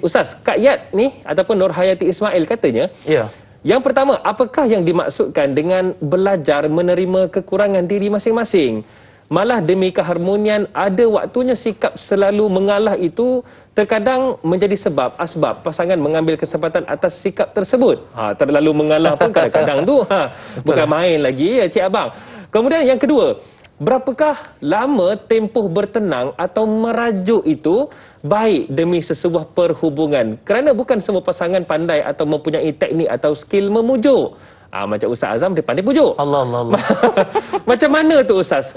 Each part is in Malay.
Ustaz, Kak Yat ni ataupun Nur Hayati Ismail katanya, ya. Yang pertama, apakah yang dimaksudkan dengan belajar menerima kekurangan diri masing-masing? Malah demi keharmonian, ada waktunya sikap selalu mengalah itu terkadang menjadi asbab pasangan mengambil kesempatan atas sikap tersebut. Terlalu mengalah pun kadang-kadang tu bukan main lagi ya Cik Abang. Kemudian yang kedua, berapakah lama tempoh bertenang atau merajuk itu baik demi sesebuah perhubungan? Kerana bukan semua pasangan pandai atau mempunyai teknik atau skill memujuk. Macam Ustaz Azam, dia pandai pujuk. Allah. Macam mana tu Ustaz?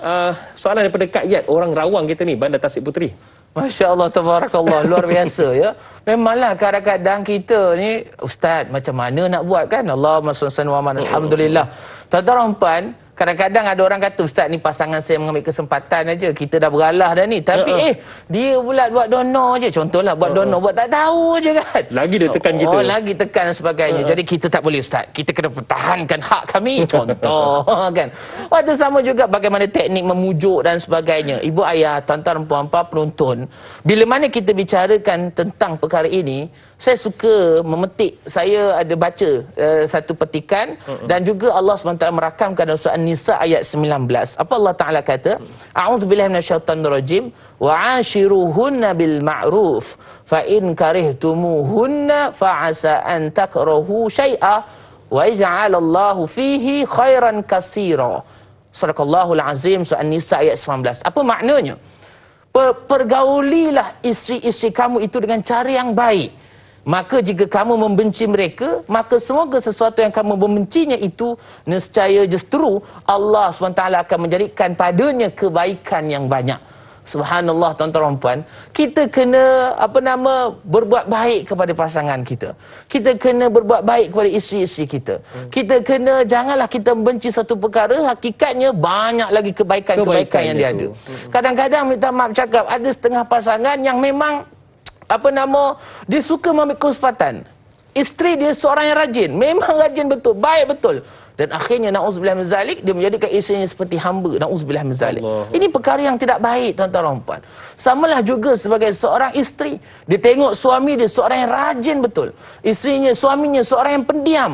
Soalan daripada Kak Yat, orang Rawang kita ni, Bandar Tasik Puteri. Masya Allah, tabarakallah, luar biasa ya. Memanglah kadang-kadang kita ni, Ustaz, macam mana nak buat kan? Allahumma salli wa man, alhamdulillah. Tuan-tuan puan, kadang-kadang ada orang kata, Ustaz ni pasangan saya mengambil kesempatan aja, kita dah beralah dah ni. Tapi dia pula buat donor je. Contohlah buat donor, buat tak tahu je kan. Lagi dia tekan kita. Lagi tekan dan sebagainya. Jadi kita tak boleh, Ustaz. Kita kena pertahankan hak kami. Contoh kan. Waktu sama juga bagaimana teknik memujuk dan sebagainya. Ibu ayah, tuan-tuan puan-puan penonton, bila mana kita bicarakan tentang perkara ini, saya suka memetik. Saya ada baca satu petikan dan juga Allah SWT merakamkan dalam surah An-Nisa ayat 19. Apa Allah Taala kata? A'udzubillahi minasyaitonirrajim wa 'ashiruhunna bil ma'ruf fa in karihtumuhunna fa 'asa an takrahu syai'a wa yaj'alallahu fihi khairan katsira. Sadaqallahul azim, surah An-Nisa ayat 19. Apa maknanya? Pergaulilah isteri-isteri kamu itu dengan cara yang baik. Maka jika kamu membenci mereka, maka semoga sesuatu yang kamu membencinya itu nescaya justru Allah SWT akan menjadikan padanya kebaikan yang banyak. Subhanallah, tuan-tuan puan, kita kena berbuat baik kepada pasangan kita. Kita kena berbuat baik kepada isteri-isteri kita. Kita kena, janganlah kita membenci satu perkara, hakikatnya banyak lagi kebaikan yang dia ada. Kadang-kadang minta maaf cakap, ada setengah pasangan yang memang dia suka mengambil kesempatan. Isteri dia seorang yang rajin, memang rajin betul, baik betul. Dan akhirnya na'udzubillah min zalik, dia menjadikan isterinya seperti hamba. Na'udzubillah min zalik. Ini perkara yang tidak baik, tuan-tuan dan puan. Samalah juga sebagai seorang isteri, dia tengok suami dia seorang yang rajin betul. Suaminya seorang yang pendiam.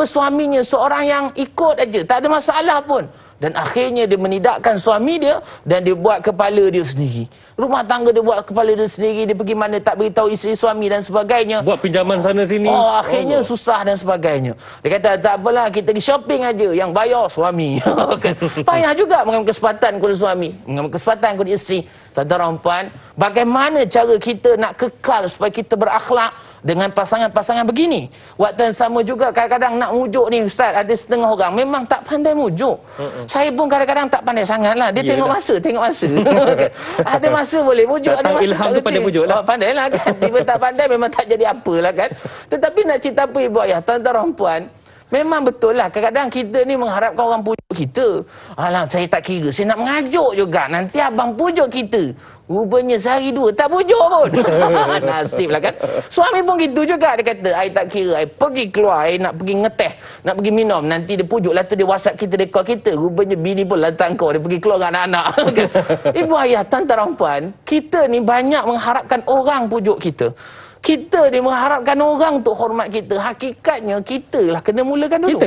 Suaminya seorang yang ikut aja, tak ada masalah pun. Dan akhirnya dia menidakkan suami dia dan dia buat kepala dia sendiri. Rumah tangga dia buat kepala dia sendiri. Dia pergi mana tak beritahu isteri suami dan sebagainya. Buat pinjaman sana sini. Akhirnya susah dan sebagainya. Dia kata tak apalah, kita pergi shopping aja, yang bayar suami. Payah juga mengambil kesempatan kepada suami, mengambil kesempatan kepada isteri. Tuan-tuan puan, bagaimana cara kita nak kekal supaya kita berakhlak dengan pasangan-pasangan begini? Waktu yang sama juga kadang-kadang nak mujuk ni Ustaz, ada setengah orang memang tak pandai mujuk. Saya pun kadang-kadang tak pandai sangat lah. Dia tengok masa. Ada masa boleh mujuk, ada masa Ilham tak tu pandai mujuk lah. Pandai lah kan. Tiba tak pandai memang tak jadi apalah kan. Tetapi nak cerita apa ibu ayah, tuan-tuan puan, memang betul lah, kadang-kadang kita ni mengharapkan orang pujuk kita. Alah, saya tak kira, saya nak mengajuk juga, nanti abang pujuk kita. Rupanya sehari dua tak pujuk pun. Nasib lah kan. Suami pun gitu juga, dia kata, I tak kira, I pergi keluar, I nak pergi ngeteh, nak pergi minum, nanti dia pujuk lah tu, dia WhatsApp kita, dia call kita. Rupanya bini pun lantar kau, dia pergi keluar dengan anak-anak. Ibu ayah, tuan-tuan puan, kita ni banyak mengharapkan orang pujuk kita. Kita ni mengharapkan orang untuk hormat kita. Hakikatnya kita lah kena mulakan dulu.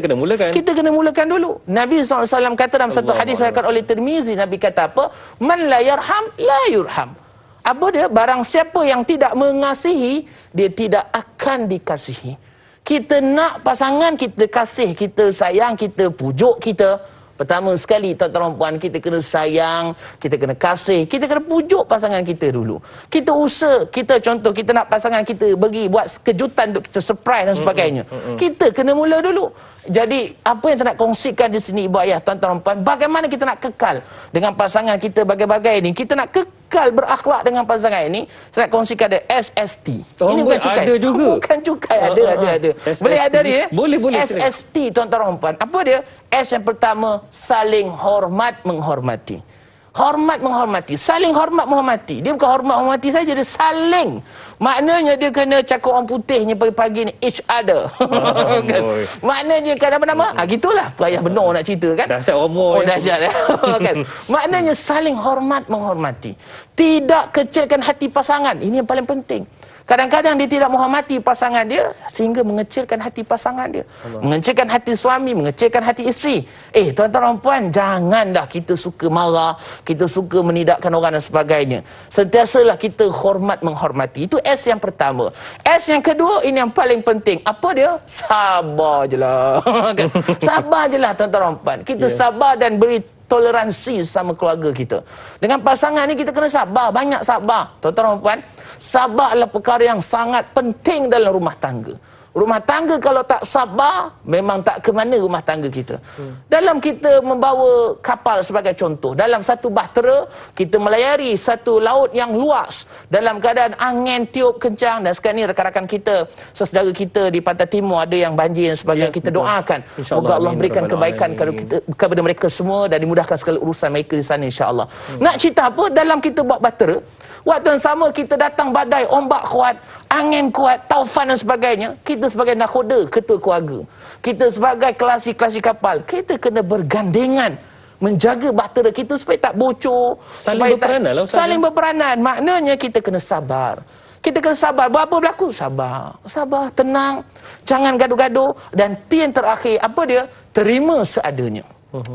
Kita kena mulakan dulu. Nabi SAW kata dalam satu hadis riwayatkan oleh Tirmizi, Nabi kata apa? Man la yarham la yurham. Apa dia? Barang siapa yang tidak mengasihi, dia tidak akan dikasihi. Kita nak pasangan kita kasih, kita sayang, kita pujuk kita. Pertama sekali, tuan-tuan puan, kita kena sayang, kita kena kasih, kita kena pujuk pasangan kita dulu. Kita usaha, kita contoh, kita nak pasangan kita pergi buat kejutan untuk kita, surprise dan sebagainya. Kita kena mula dulu. Jadi, apa yang saya nak kongsikan di sini, ibu ayah, tuan-tuan puan, bagaimana kita nak kekal dengan pasangan kita bagai-bagai ini. Kita nak kekal berakhlak dengan pasangan ini. Saya nak kongsikan ada SST. Ini bukan cukai. Ada juga. Bukan cukai, ada. Boleh ada dia? Boleh. SST, tuan-tuan puan. Apa dia? S yang pertama, saling hormat menghormati. Hormat menghormati, saling hormat menghormati. Dia bukan hormat menghormati saja, dia saling. Maknanya dia kena cakap orang putihnya pagi-pagi ni, each other. Maknanya kan apa-apa? Gitulah payah benar nak cerita kan. Dahsyat umur. Dahsyat kan. Maknanya saling hormat menghormati. Tidak kecilkan hati pasangan. Ini yang paling penting. Kadang-kadang dia tidak menghormati pasangan dia sehingga mengecilkan hati pasangan dia. Mengecilkan hati suami, mengecilkan hati isteri. Tuan-tuan dan puan, janganlah kita suka marah, kita suka menidakkan orang dan sebagainya. Sentiasalah kita hormat menghormati. Itu S yang pertama. S yang kedua, ini yang paling penting. Apa dia? Sabar je lah. Sabar je lah tuan-tuan dan puan. Kita sabar dan beri toleransi sama keluarga kita. Dengan pasangan ni kita kena sabar, banyak sabar. Tuan-tuan dan puan, sabar adalah perkara yang sangat penting dalam rumah tangga. Rumah tangga kalau tak sabar, memang tak ke mana rumah tangga kita. Dalam kita membawa kapal sebagai contoh, dalam satu bahtera, kita melayari satu laut yang luas, dalam keadaan angin tiup kencang, dan sekarang ni rakan-rakan kita, saudara kita di Pantai Timur ada yang banjir dan sebagainya, kita doakan. Semoga Allah berikan kebaikan kepada mereka semua dan dimudahkan segala urusan mereka di sana insya-Allah. Nak cerita apa? Dalam kita buat bahtera, waktu yang sama kita datang badai, ombak kuat, angin kuat, taufan dan sebagainya. Kita sebagai nakhoda, ketua keluarga, kita sebagai kelasi-kelasi kapal, kita kena bergandengan menjaga bahtera kita supaya tak bocor, saling berperanan lah, saling berperanan. Maknanya kita kena sabar. Kita kena sabar. Apa berlaku? Sabar. Sabar, tenang, jangan gaduh-gaduh. Dan yang terakhir, apa dia? Terima seadanya.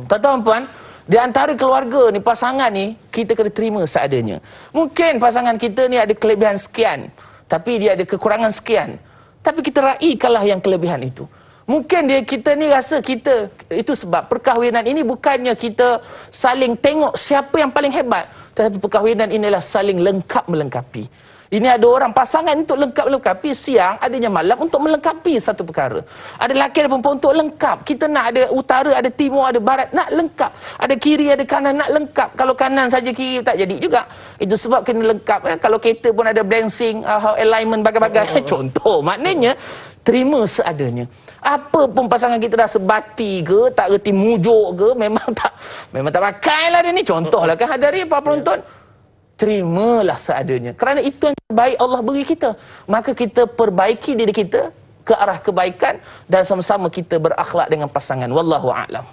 Tuan-tuan puan, di antara keluarga ni, pasangan ni, kita kena terima seadanya. Mungkin pasangan kita ni ada kelebihan sekian, tapi dia ada kekurangan sekian. Tapi kita raikanlah yang kelebihan itu. Mungkin kita ni rasa kita, itu sebab perkahwinan ini bukannya kita saling tengok siapa yang paling hebat, tetapi perkahwinan inilah saling lengkap melengkapi. Ini ada orang pasangan untuk lengkap-lengkapi, siang adanya malam untuk melengkapi satu perkara. Ada lelaki ada perempuan untuk lengkap. Kita nak ada utara, ada timur, ada barat, nak lengkap. Ada kiri, ada kanan, nak lengkap. Kalau kanan saja kiri tak jadi juga. Itu sebab kena lengkap. Kalau kereta pun ada balancing, alignment, bagai-bagai. Contoh, maknanya terima seadanya. Apa pun pasangan kita dah sebati ke, tak reti mujuk ke, memang tak pakai lah dia ni. Contoh lah kan, hadari para penonton. Terimalah seadanya. Kerana itu yang terbaik Allah beri kita. Maka kita perbaiki diri kita ke arah kebaikan dan sama-sama kita berakhlak dengan pasangan. Wallahu a'lam.